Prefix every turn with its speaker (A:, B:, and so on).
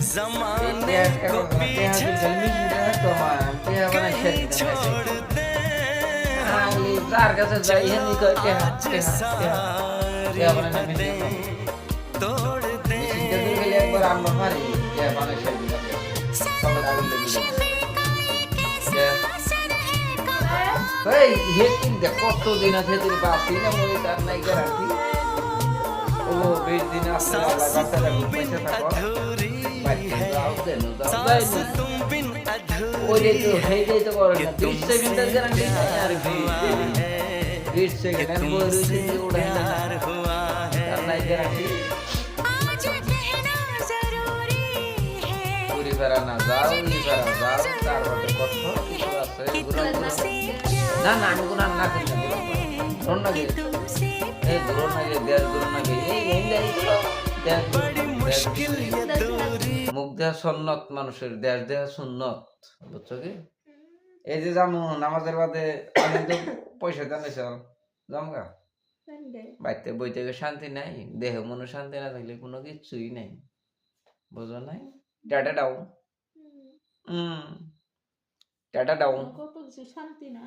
A: जमाने को पीछे छोड़ दे आज सारी बातें तोड़ दे
B: কতদিন আছে তুই বাসি না মরে তার নাই গ্যারান্টি ও 20 দিন আছে আল্লাহ বাচ্চাটা
A: बिन
B: পয়সা থাকো
A: अधूरी है
B: सांस
A: सांस तुम बिन
B: ওই যে
A: अधूरी
B: তো
A: है
B: হেই তো করে
A: कि
B: না 30
A: तुमसे
B: সেকেন্ডের গ্যারান্টি নাই আর
A: प्यार हुआ है
B: 20 সেকেন্ড
A: कि
B: এর পরে
A: तुमसे
B: রইছে উড়ে না
A: प्यार हुआ
B: তার নাই
A: है
B: গ্যারান্টি
C: आज कहना जरूरी है
B: পুরি ফেরা না যাও ই ফেরা যাও তার মধ্যে কত কিছু আছে
C: कि
B: ঘুরা ঘুরা
C: तुमसे प्यार
B: না না আমি গুনাহ না করি না ধরুন না
C: कि तुमसे
B: এই ধরুন না যে দেশ ধরুন না যে এই এই দেশ
A: बड़ी मुश्किल ये दूरी
B: মুখ দেয়া সুন্নত মানুষের দেশ দেয়া সুন্নত বুঝছো কি এই যে জামু নামাজের বাদে আমি তো পয়সা জানিস জামগা বাইতে বই থেকে শান্তি নাই দেহ মনে শান্তি না থাকলে কোনো কিছুই নাই বুঝো নাই ডাটা দাও টাটা দাও
D: কত কিছু শান্তি না